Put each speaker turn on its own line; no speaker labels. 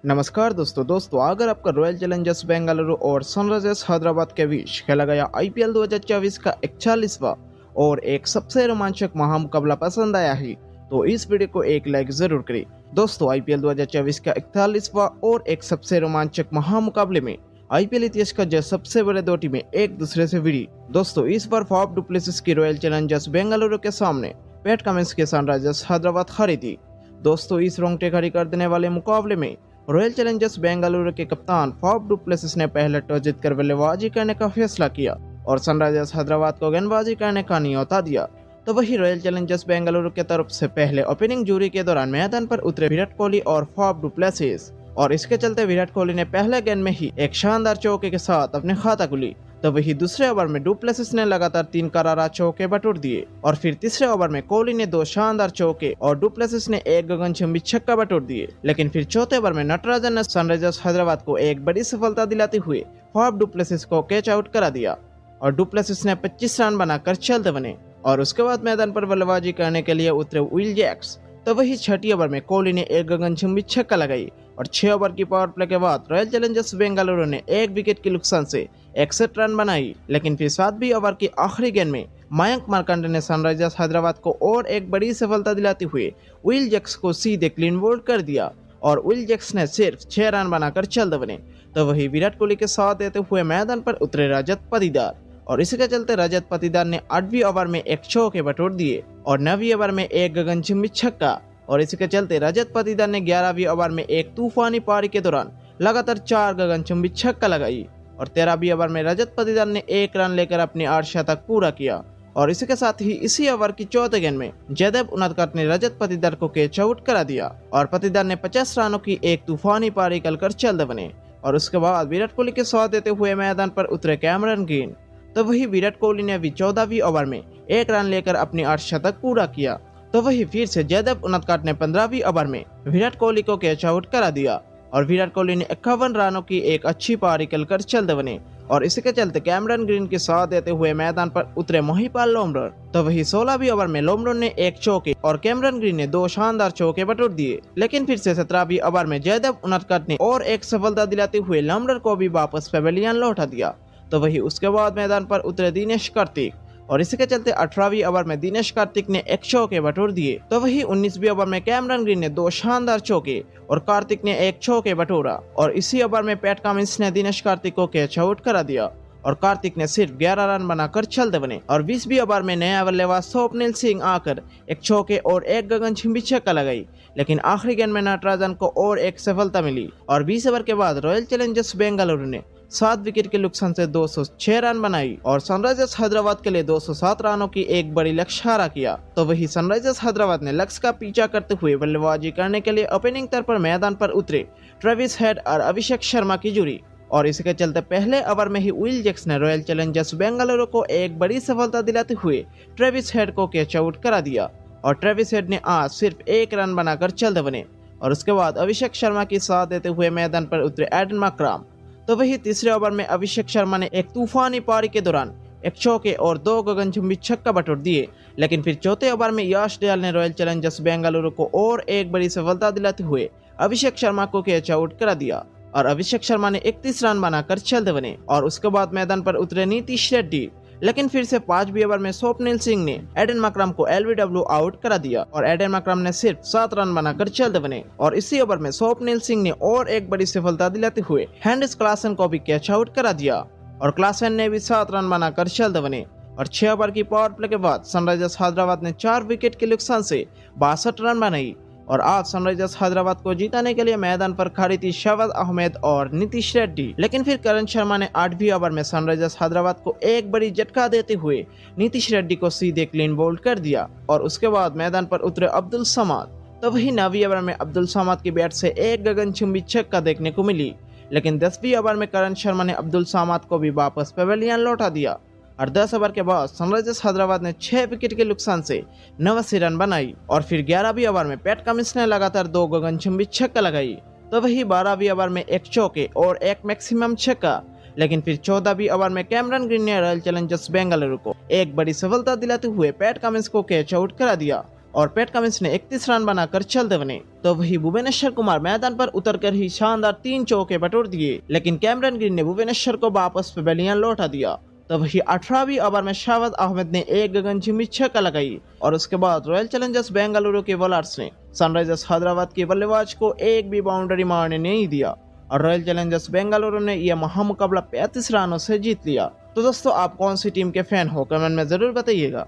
नमस्कार दोस्तों अगर आपका रॉयल चैलेंजर्स बेंगलुरु और सनराइजर्स हैदराबाद के बीच खेला गया आईपीएल 2024 का 41वां और एक सबसे रोमांचक महामुकाबला पसंद आया है तो इस वीडियो को एक लाइक जरूर करें। दोस्तों आईपीएल 2024 का 41वां और एक सबसे रोमांचक महामुकाबले में आईपीएल इतिहास का जो सबसे बड़े दो टीमें एक दूसरे से भिड़ी। दोस्तों इस बार फाफ डु प्लेसिस की रॉयल चैलेंजर्स बेंगलुरु के सामने पैट कमिंस के सनराइजर्स हैदराबाद खड़ी थी। दोस्तों इस रोंगटे खड़ी कर देने वाले मुकाबले में रॉयल चैलेंजर्स बेंगलुरु के कप्तान फाफ डु प्लेसिस ने पहले टॉस जीतकर बल्लेबाजी करने का फैसला किया और सनराइजर्स हैदराबाद को गेंदबाजी करने का न्योता दिया। तो वही रॉयल चैलेंजर्स बेंगलुरु की तरफ से पहले ओपनिंग जोड़ी के दौरान मैदान पर उतरे विराट कोहली और फाफ डु प्लेसिस और इसके चलते विराट कोहली ने पहले गेंद में ही एक शानदार चौके के साथ अपने खाता खुली। तो वही दूसरे ओवर में डु प्लेसिस ने लगातार 3 करारा चौके बटोर दिए और फिर तीसरे ओवर में कोहली ने 2 शानदार चौके और डु प्लेसिस ने एक गगनचुंबी छक्का बटोर दिए। लेकिन फिर चौथे ओवर में नटराजन ने सनराइजर्स हैदराबाद को एक बड़ी सफलता दिलाते हुए फाफ डु प्लेसिस को कैच आउट करा दिया और डु प्लेसिस ने 25 रन बनाकर चलते बने और उसके बाद मैदान पर बल्लेबाजी करने के लिए उतरे विल जैक्स। तो वही छठी ओवर में कोहली ने एक गगनचुंबी छक्का लगाई और 6 ओवर की पावर प्ले के बाद रॉयल चैलेंजर्स बेंगलुरु ने 1 विकेट के नुकसान से 61 रन बनाई। लेकिन फिर 7वीं ओवर की आखिरी गेंद में मयंक मार्कंडे ने सनराइजर्स हैदराबाद को और एक बड़ी सफलता दिलाते हुए विल जैक्स को सीधे क्लीन बोल्ड कर दिया और विल जैक्स ने सिर्फ 6 रन बनाकर चलते बने। तो वही विराट कोहली के साथ देते हुए मैदान पर उतरे रजत पाटीदार और इसके चलते रजत पाटीदार ने 8वीं ओवर में एक चौके बटोर दिए और 9वीं ओवर में एक गगनचुंबी छक्का और इसके चलते रजत पाटीदार ने 11वीं ओवर में एक तूफानी पारी के दौरान लगातार 4 गगनचुंबी छक्का लगाई और 13वीं ओवर में रजत पाटीदार ने 1 रन लेकर अपने 8 शतक पूरा किया और इसके साथ ही इसी ओवर की चौथे गेंद में जयदेव उनादकट ने रजत पाटीदार को कैच आउट करा दिया और पाटीदार ने 50 रनों की एक तूफानी पारी कर चलते बने और उसके बाद विराट कोहली के साथ देते हुए मैदान पर उतरे कैमरन ग्रीन। तो वही विराट कोहली ने भी 14वीं ओवर में 1 रन लेकर अपने 8 शतक पूरा किया। तो वही फिर से जयदेव उनादकट ने 15वीं ओवर में विराट कोहली को कैच आउट करा दिया और विराट कोहली ने 51 रनों की एक अच्छी पारी कर चलते बने और इसके चलते कैमरन ग्रीन के साथ देते हुए मैदान पर उतरे महिपाल लोमरोर। तो वही 16वीं ओवर में लोमरोर ने एक चौके और कैमरन ग्रीन ने 2 शानदार चौके बटोर दिए। लेकिन फिर से 17वीं ओवर में जयदेव उनादकट ने और एक सफलता दिलाते हुए लोमरोर को भी वापस पेवेलियन लौटा दिया। तो वही उसके बाद मैदान पर उतरे दिनेश कार्तिक और इसके चलते 18वीं ओवर में दिनेश कार्तिक ने एक चौके बटोर दिए। तो वही 19वीं ओवर में कैमरन ग्रीन ने 2 शानदार चौके और कार्तिक ने एक चौके बटोरा और इसी ओवर में पैट कमिंस ने दिनेश कार्तिक को कैच आउट करा दिया और कार्तिक ने सिर्फ 11 रन बनाकर चलते बने और 20वीं ओवर में नया बल्लेबाज स्वप्निल सिंह आकर एक चौके और एक गगनचुंबी छक्का लगाई। लेकिन आखिरी गेंद में नटराजन को और एक सफलता मिली और 20 ओवर के बाद रॉयल चैलेंजर्स बेंगलुरु ने 7 विकेट के नुकसान से 206 रन बनाई और सनराइजर्स हैदराबाद के लिए 207 रनों की एक बड़ी लक्ष्य हारा किया। तो वही सनराइजर्स हैदराबाद ने लक्ष्य का पीछा करते हुए बल्लेबाजी करने के लिए ओपनिंग तौर पर मैदान पर उतरे ट्रेविस हेड और अभिषेक शर्मा की जोड़ी और इसके चलते पहले ओवर में ही विल जैक्स ने रॉयल चैलेंजर्स बेंगलुरु को एक बड़ी सफलता दिलाते हुए ट्रेविस हेड को कैच आउट करा दिया और ट्रेविस हेड ने आज सिर्फ 1 रन बनाकर चलते बने और उसके बाद अभिषेक शर्मा की साथ देते हुए मैदान पर उतरे एडन मार्करम। तो वही तीसरे ओवर में अभिषेक शर्मा ने एक तूफानी पारी के दौरान एक चौके और 2 गगनचुंबी छक्का बटोर दिए। लेकिन फिर चौथे ओवर में यश दयाल ने रॉयल चैलेंजर्स बेंगलुरु को और एक बड़ी सफलता दिलाते हुए अभिषेक शर्मा को कैच आउट करा दिया और अभिषेक शर्मा ने 31 रन बनाकर चलते बने और उसके बाद मैदान पर उतरे नीतीश रेड्डी। लेकिन फिर से 5वीं ओवर में स्वप्निल सिंह ने एडन मार्करम को एलबीडब्ल्यू आउट करा दिया और एडन मार्करम ने सिर्फ 7 रन बनाकर चलते बने और इसी ओवर में स्वप्निल सिंह ने और एक बड़ी सफलता दिलाते हुए हेनरिच क्लासन को भी कैच आउट करा दिया और क्लासन ने भी 7 रन बनाकर चलते बने और 6 ओवर की पावर प्ले के बाद सनराइजर्स हैदराबाद ने 4 विकेट के नुकसान से 62 रन बनाई और आज सनराइजर्स हैदराबाद को जीताने के लिए मैदान पर खड़ी थी शहबाज अहमद और नीतीश रेड्डी। लेकिन फिर करण शर्मा ने 8वीं ओवर में सनराइजर्स हैदराबाद को एक बड़ी झटका देते हुए नीतीश रेड्डी को सीधे क्लीन बोल्ड कर दिया और उसके बाद मैदान पर उतरे अब्दुल समाद। तो वही 9वीं ओवर में अब्दुल समाद की बैट से एक गगनचुंबी छक्का देखने को मिली। लेकिन 10वीं ओवर में करण शर्मा ने अब्दुल समाद को भी वापस पेवेलियन लौटा दिया और 10 ओवर के बाद सनराइजर्स हैदराबाद ने 6 विकेट के नुकसान से 89 रन बनाई और फिर 11वीं ओवर में पैट कमिंस ने लगातार 2 गगनचुंबी छक्का लगाई। तो वही 12वीं ओवर में एक चौके और एक मैक्सिमम छक्का। लेकिन फिर 14वीं ओवर में कैमरन ग्रीन ने रॉयल चैलेंजर्स बेंगलुरु को एक बड़ी सफलता दिलाते हुए पैट कमिंस को कैच आउट करा दिया और पैट कमिंस ने 31 रन बनाकर चलते बने। तो वही भुवनेश्वर कुमार मैदान पर उतरकर ही शानदार 3 चौके बटोर दिए, लेकिन कैमरन ग्रीन ने भुवनेश्वर को वापस पवेलियन लौटा दिया। तो वही 18वीं ओवर में शाहबाज अहमद ने एक गगनचुंबी छक्का लगाई और उसके बाद रॉयल चैलेंजर्स बेंगलुरु के बॉलर्स ने सनराइजर्स हैदराबाद के बल्लेबाज को एक भी बाउंड्री मारने नहीं दिया और रॉयल चैलेंजर्स बेंगलुरु ने यह महामुकाबला 35 रनों से जीत लिया। तो दोस्तों, आप कौन सी टीम के फैन हो, कमेंट में जरूर बताइएगा।